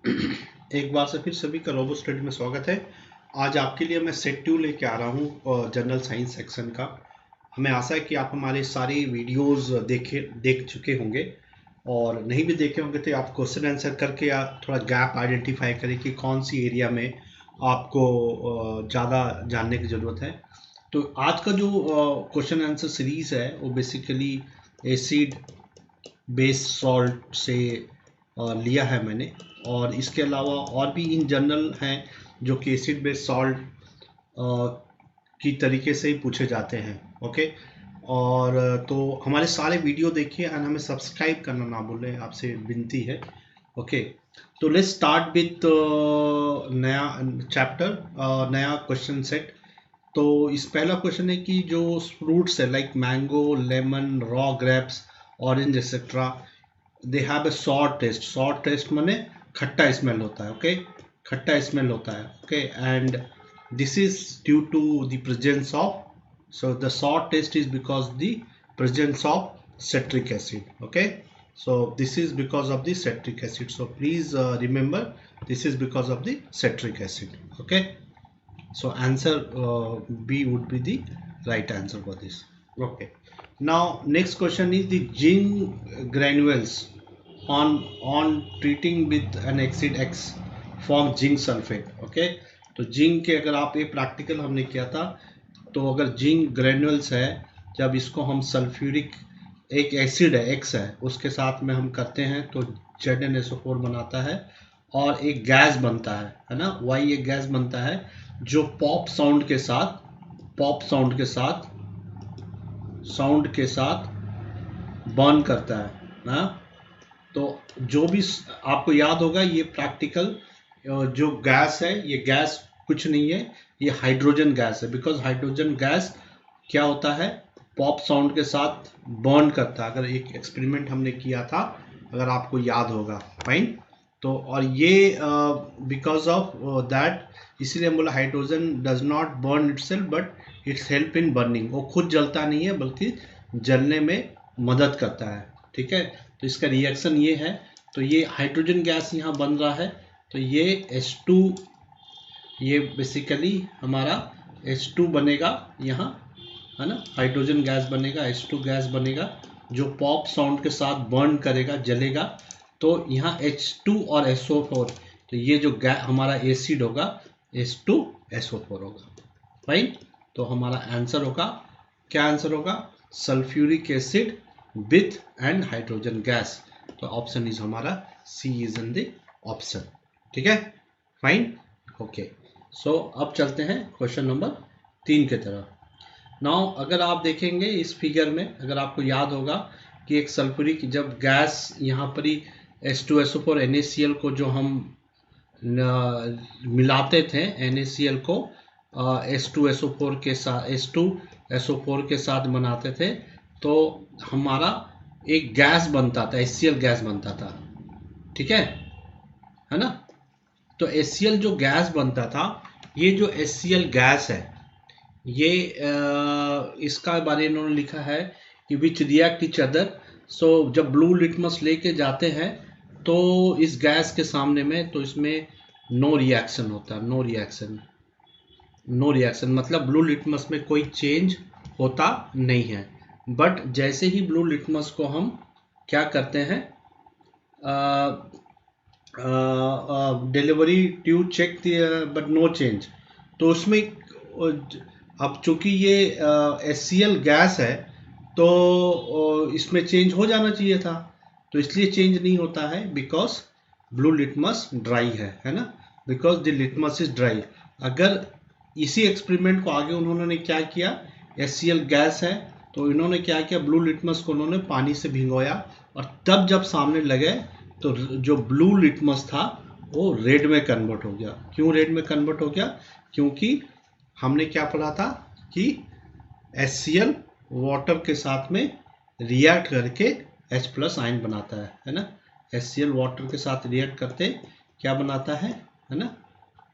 एक बार से फिर सभी का रोबो स्टडी में स्वागत है। आज आपके लिए मैं सेट 2 लेके आ रहा हूँ जनरल साइंस सेक्शन का। हमें आशा है कि आप हमारे सारे वीडियोस देख चुके होंगे, और नहीं भी देखे होंगे तो आप क्वेश्चन आंसर करके या थोड़ा गैप आइडेंटिफाई करें कि कौन सी एरिया में आपको ज़्यादा जानने की ज़रूरत है। तो आज का जो क्वेश्चन आंसर सीरीज़ है वो बेसिकली एसिड बेस सॉल्ट से लिया है मैंने, और इसके अलावा और भी इन जनरल हैं जो कि एसिड बेस सॉल्ट की तरीके से ही पूछे जाते हैं। ओके, और तो हमारे सारे वीडियो देखिए एंड हमें सब्सक्राइब करना ना भूलें, आपसे विनती है। ओके, तो लेट्स स्टार्ट विथ नया चैप्टर, नया क्वेश्चन सेट। तो इस पहला क्वेश्चन है कि जो फ्रूट्स है like mango, lemon, raw grapes, orange etcetera, they have a sour taste. Sour taste माने खट्टा स्मेल होता है। ओके, खट्टा स्मेल होता है। Okay, and this is due to the presence of, so the sour taste is because the presence of citric acid. Okay, so this is because of the citric acid, so please remember this is because of the citric acid. Okay, so answer B would be the right answer for this. Okay, now next question is the zinc granules on treating with an acid X form zinc sulfate. Okay, तो zinc के अगर आप ये practical हमने किया था, तो अगर जिंक ग्रेन्यूल्स है, जब इसको हम सल्फ्यूरिक एक एसिड है एक्स है उसके साथ में हम करते हैं तो ZnSO4 बनाता है और एक गैस बनता है ना, वाई एक गैस बनता है जो पॉप साउंड के साथ बर्न करता है ना। तो जो भी आपको याद होगा, ये प्रैक्टिकल जो गैस है, ये गैस कुछ नहीं है, ये हाइड्रोजन गैस है। बिकॉज हाइड्रोजन गैस क्या होता है, पॉप साउंड के साथ बर्न करता है। अगर एक एक्सपेरिमेंट हमने किया था, अगर आपको याद होगा, फाइन। तो और ये बिकॉज ऑफ दैट, इसीलिए हम बोला hydrogen does not burn itself but it's help in burning. वो खुद जलता नहीं है बल्कि जलने में मदद करता है। ठीक है, तो इसका रिएक्शन ये है। तो ये हाइड्रोजन गैस यहाँ बन रहा है, तो ये H2, ये बेसिकली हमारा H2 बनेगा यहाँ, है ना। हाइड्रोजन गैस बनेगा, H2 गैस बनेगा जो पॉप साउंड के साथ बर्न करेगा, जलेगा। तो यहाँ H2 और SO4, तो ये जो हमारा एसिड होगा H2SO4 होगा। फाइन, तो हमारा आंसर होगा, क्या आंसर होगा, sulphuric acid with and hydrogen gas. तो ऑप्शन इज हमारा सी इज इन द ऑप्शन। ठीक है, फाइन। ओके, सो अब चलते हैं क्वेश्चन नंबर 3 की तरफ। नाउ अगर आप देखेंगे इस फिगर में, अगर आपको याद होगा कि एक सल्फ्यूरिक, जब गैस यहाँ पर ही H2SO4 NaCl को जो हम मिलाते थे, NaCl को H2SO4 के साथ, H2SO4 के साथ बनाते थे, तो हमारा एक गैस बनता था, HCl गैस बनता था। ठीक है ना। तो HCl जो गैस बनता था, ये जो HCl गैस है, ये इसका बारे में उन्होंने लिखा है कि विच रिएक्ट इच अदर। सो जब ब्लू लिटमस लेके जाते हैं तो इस गैस के सामने में, तो इसमें नो रिएक्शन होता है। नो रिएक्शन मतलब ब्लू लिटमस में कोई चेंज होता नहीं है। बट जैसे ही ब्लू लिटमस को हम क्या करते हैं, delivery tube check, but no change, तो उसमें अब चूंकि ये HCl गैस है तो इसमें चेंज हो जाना चाहिए था, तो इसलिए चेंज नहीं होता है बिकॉज ब्लू लिटमस ड्राई है ना, because the litmus is dry. अगर इसी एक्सपेरिमेंट को आगे उन्होंने क्या किया, HCl गैस है तो इन्होंने क्या किया, ब्लू लिटमस को उन्होंने पानी से भिगोया, और तब जब सामने लगे तो जो ब्लू लिटमस था वो रेड में कन्वर्ट हो गया। क्यों रेड में कन्वर्ट हो गया, क्योंकि हमने क्या पढ़ा था कि HCl वाटर के साथ में रिएक्ट करके H+ आयन बनाता है ना। HCl वाटर के साथ रिएक्ट करते क्या बनाता है ना,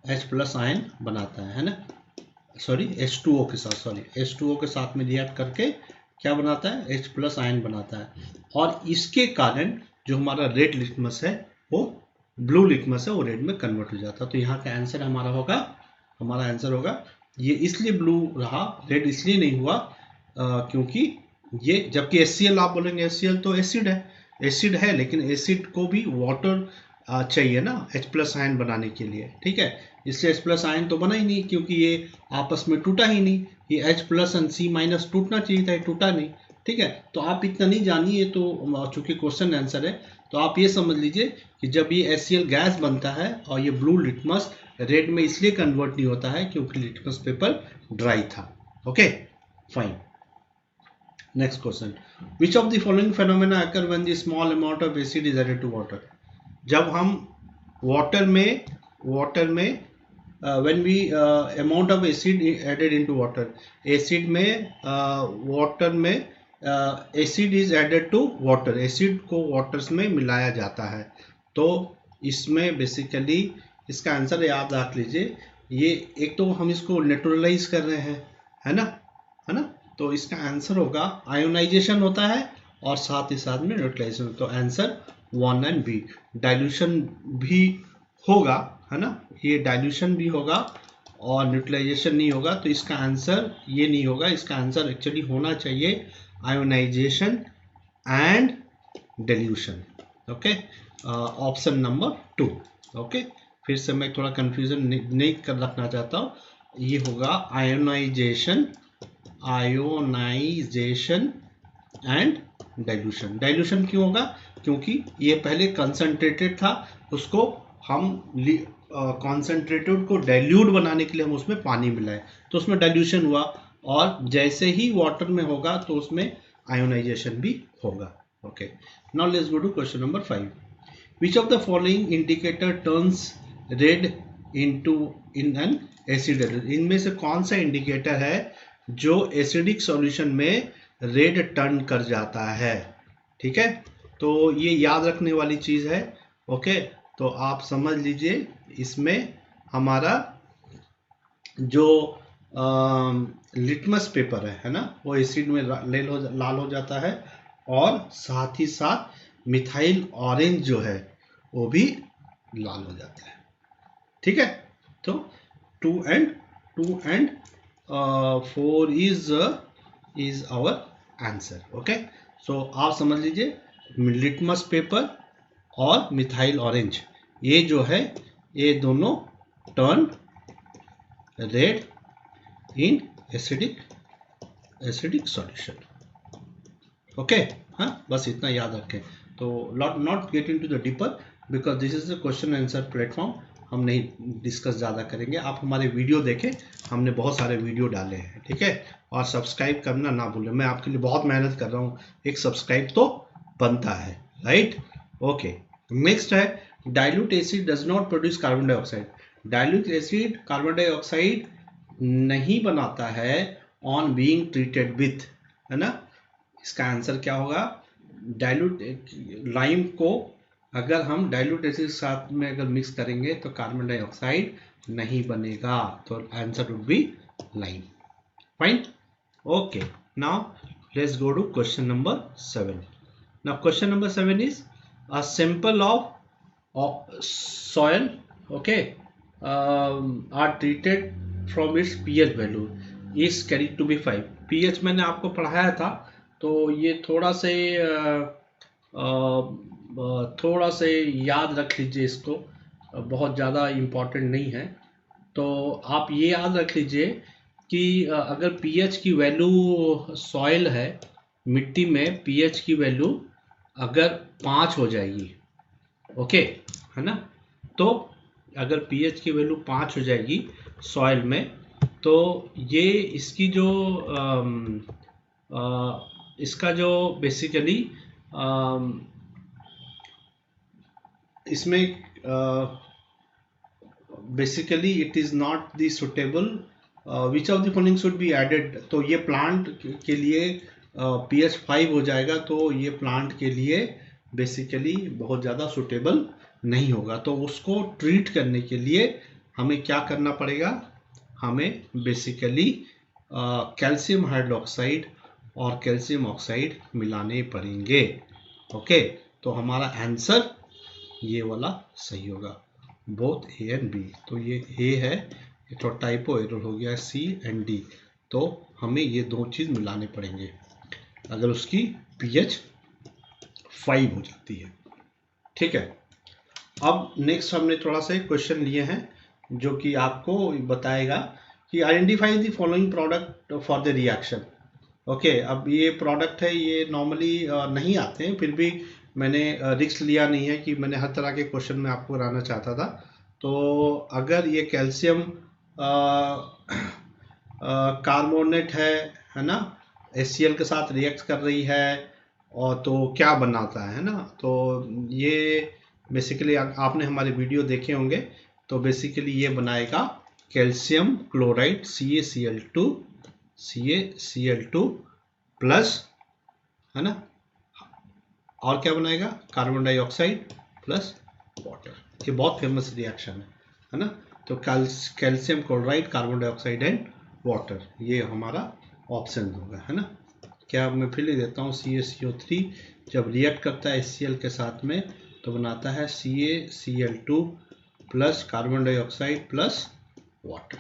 H+ आयन बनाता है ना। सॉरी, H2O के साथ, H2O के साथ में रिएक्ट करके क्या बनाता है, H+ आयन बनाता है। और इसके कारण जो हमारा रेड लिटमस है वो ब्लू लिटमस है वो रेड में कन्वर्ट हो जाता है। तो यहाँ का आंसर हमारा आंसर होगा ये इसलिए ब्लू रहा, रेड इसलिए नहीं हुआ क्योंकि ये, जबकि HCl आप बोलेंगे HCl तो एसिड है लेकिन एसिड को भी वाटर चाहिए ना H+ आयन बनाने के लिए, ठीक है। इसलिए H+ आयन तो बना ही नहीं क्योंकि ये आपस में टूटा ही नहीं, ये H+ और C- टूटना चाहिए था, ये टूटा नहीं, ठीक है। तो आप इतना नहीं जानिए, तो चूंकि क्वेश्चन आंसर है तो आप ये समझ लीजिए कि जब ये HCl गैस बनता है और ये ब्लू लिटमस रेड में इसलिए कन्वर्ट नहीं होता है क्योंकि लिटमस पेपर ड्राई था। Okay fine. Next question, which of the following phenomena occur when the small amount of acid is added to water. जब हम वाटर में when we amount of acid added into water, acid में water में acid is added to water, acid को waters में मिलाया जाता है। तो इसमें बेसिकली इसका आंसर याद रख लीजिए, ये एक तो हम इसको नेचुरलाइज कर रहे हैं, है ना। तो इसका आंसर होगा आयोनाइजेशन होता है और साथ ही साथ में न्यूट्रलाइजेशन। तो आंसर 1 एंड बी, डाइल्यूशन भी होगा, है ना, ये डाइल्यूशन भी होगा और न्यूट्रलाइजेशन नहीं होगा। तो इसका आंसर ये नहीं होगा, इसका आंसर एक्चुअली होना चाहिए ionisation and dilution. Okay, option number 2। Okay, फिर से मैं थोड़ा कंफ्यूजन नहीं कर रखना चाहता हूँ, ये होगा आयोनाइजेशन एंड डाइल्यूशन। डाइल्यूशन क्यों होगा, क्योंकि ये पहले कंसंट्रेटेड था, उसको हम कॉन्सेंट्रेटेड को डाइल्यूट बनाने के लिए हम उसमें पानी मिलाए तो उसमें डाइल्यूशन हुआ, और जैसे ही वाटर में होगा तो उसमें आयोनाइजेशन भी होगा। Okay, now let's go to question number 5। Which of the following indicator turns red in an acid. इनमें से कौन सा इंडिकेटर है जो एसिडिक सॉल्यूशन में रेड टर्न कर जाता है, ठीक है। तो ये याद रखने वाली चीज है। ओके, तो आप समझ लीजिए, इसमें हमारा जो लिटमस पेपर है ना, वो एसिड में लाल हो जाता है, और साथ ही साथ मिथाइल ऑरेंज जो है वो भी लाल हो जाता है, ठीक है। तो 2 and 4 is our answer. Okay, so आप समझ लीजिए लिटमस पेपर और मिथाइल ऑरेंज, ये जो है ये दोनों turn red in acidic solution. Okay, हाँ, बस इतना याद रखें। तो not get into the deeper because this is the question answer platform, हम नहीं डिस्कस ज़्यादा करेंगे। आप हमारे वीडियो देखें, हमने बहुत सारे वीडियो डाले हैं, ठीक है। और सब्सक्राइब करना ना भूलें, मैं आपके लिए बहुत मेहनत कर रहा हूँ, एक सब्सक्राइब तो बनता है, राइट। ओके, नेक्स्ट है dilute acid does not produce carbon dioxide. Dilute acid carbon dioxide नहीं बनाता है ऑन बीइंग ट्रीटेड विथ, है ना। इसका आंसर क्या होगा, डाइल्यूट लाइम को अगर हम डाइल्यूट एसिड के साथ में अगर मिक्स करेंगे तो कार्बन डाइऑक्साइड नहीं बनेगा, तो answer would be lime. Fine. Okay, now let's go to question number 7। Now question number 7 is a sample of soil, okay, are treated from its pH value is carried to be 5। pH मैंने आपको पढ़ाया था, तो ये थोड़ा से याद रख लीजिए इसको, बहुत ज़्यादा इम्पोर्टेंट नहीं है। तो आप ये याद रख लीजिए कि अगर pH की वैल्यू सॉइल है, मिट्टी में pH की वैल्यू अगर 5 हो जाएगी, ओके, है ना, तो अगर pH की वैल्यू 5 हो जाएगी सॉइल में, तो ये इसकी जो इसका जो बेसिकली इसमें basically it is not the suitable which of the following should be added. तो ये प्लांट के लिए pH 5 हो जाएगा, तो ये प्लांट के लिए बेसिकली बहुत ज़्यादा सुटेबल नहीं होगा। तो उसको ट्रीट करने के लिए हमें क्या करना पड़ेगा, हमें बेसिकली कैल्शियम हाइड्रोक्साइड और कैल्शियम ऑक्साइड मिलाने पड़ेंगे। ओके, तो हमारा आंसर ये वाला सही होगा, बोथ ए एंड बी। तो ये ए है, ये थोड़ा टाइपो एरर हो गया, सी एंड डी। तो हमें ये दो चीज़ मिलाने पड़ेंगे अगर उसकी pH 5 हो जाती है। ठीक है, अब नेक्स्ट हमने थोड़ा सा क्वेश्चन लिए हैं जो कि आपको बताएगा कि identify the following product for the reaction. Okay, अब ये प्रोडक्ट है, ये नॉर्मली नहीं आते हैं, फिर भी मैंने रिस्क लिया नहीं है कि मैंने हर तरह के क्वेश्चन में आपको कराना चाहता था। तो अगर ये कैल्शियम कार्बोनेट है ना, HCl के साथ रिएक्ट कर रही है, और तो क्या बनाता है ना, तो ये बेसिकली आपने हमारे वीडियो देखे होंगे, तो बेसिकली ये बनाएगा कैल्शियम क्लोराइड CaCl2 प्लस, है ना, और क्या बनाएगा, कार्बन डाइऑक्साइड प्लस वाटर। ये बहुत फेमस रिएक्शन है ना। तो calcium chloride, carbon dioxide and water, ये हमारा ऑप्शन होगा, है ना। क्या मैं फिर लिख देता हूँ, CaCO3 जब रिएक्ट करता है HCl के साथ में तो बनाता है CaCl2 plus carbon dioxide plus water.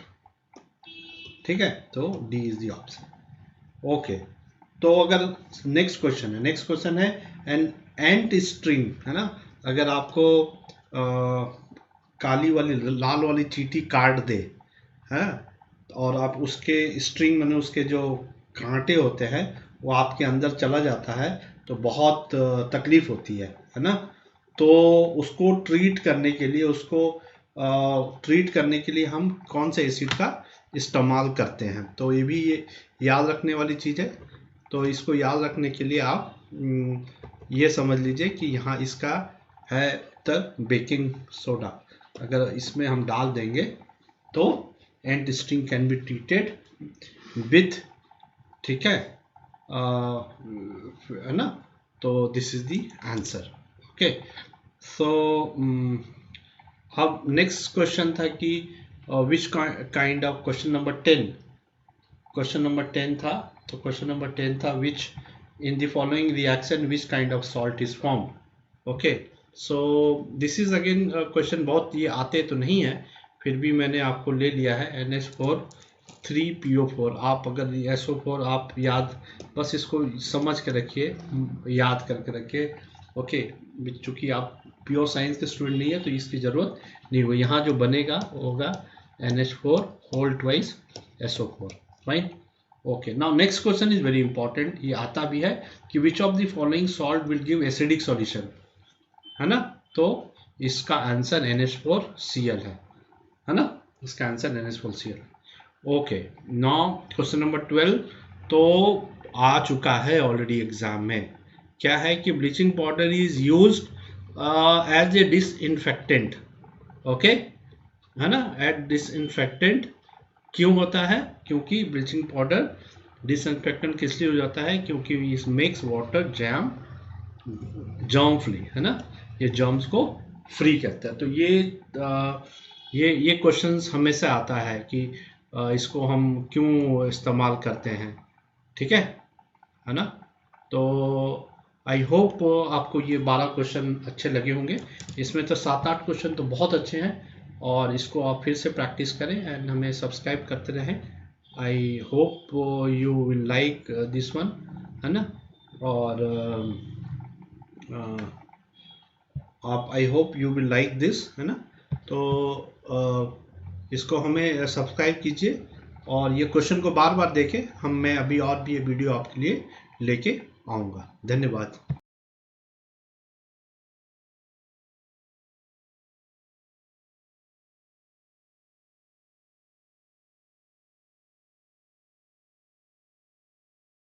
ठीक है, तो D is the option. Okay, तो अगर नेक्स्ट क्वेश्चन है एन एंट स्ट्रिंग, है ना, अगर आपको काली वाली लाल वाली चींटी काट दे, है, और आप उसके स्ट्रिंग मैंने उसके जो कांटे होते हैं वो आपके अंदर चला जाता है तो बहुत तकलीफ होती है ना। तो उसको ट्रीट करने के लिए हम कौन से एसिड का इस्तेमाल करते हैं, तो ये भी ये याद रखने वाली चीज़ है। तो इसको याद रखने के लिए आप ये समझ लीजिए कि यहाँ इसका है द बेकिंग सोडा, अगर इसमें हम डाल देंगे तो ant string can be treated with, ठीक है ना। तो this is the answer. Okay, so अब नेक्स्ट क्वेश्चन था कि which kind of, question number 10 था। तो क्वेश्चन नंबर 10 था which in the following reaction which kind of salt is form. Okay, so this is again question, बहुत ये आते तो नहीं है, फिर भी मैंने आपको ले लिया है NH4 3PO4। आप अगर SO4 आप याद, बस इसको समझ के रखिए, याद करके रखिए। ओके, चूँकि आप प्योर साइंस के स्टूडेंट नहीं है तो इसकी ज़रूरत नहीं हो। यहाँ जो बनेगा होगा NH4 whole twice SO4, fine. Okay, now next question is very important, ये आता भी है कि which of the following salt will give acidic solution, है ना। तो इसका आंसर NH4Cl है ना, इसका answer NH4Cl। Okay, now question number 12 तो आ चुका है ऑलरेडी एग्जाम में। क्या है कि bleaching powder is used as a disinfectant. Okay, है ना, एज डिसइंफेक्टेंट क्यों होता है, क्योंकि ब्लीचिंग पाउडर डिसइंफेक्टेंट किस लिए हो जाता है, क्योंकि इस मेक्स वाटर जर्म फ्री, है ना, ये जर्म्स को फ्री करता है। तो ये क्वेश्चंस हमेशा आता है कि इसको हम क्यों इस्तेमाल करते हैं, ठीक है ना। तो आई होप आपको ये 12 क्वेश्चन अच्छे लगे होंगे। इसमें तो 7-8 क्वेश्चन तो बहुत अच्छे हैं, और इसको आप फिर से प्रैक्टिस करें एंड हमें सब्सक्राइब करते रहें। I hope you will like this one, है ना, और आप I hope you will like this, है ना। तो इसको हमें सब्सक्राइब कीजिए और ये क्वेश्चन को बार बार देखें। मैं अभी और भी ये वीडियो आपके लिए लेके आऊँगा। धन्यवाद।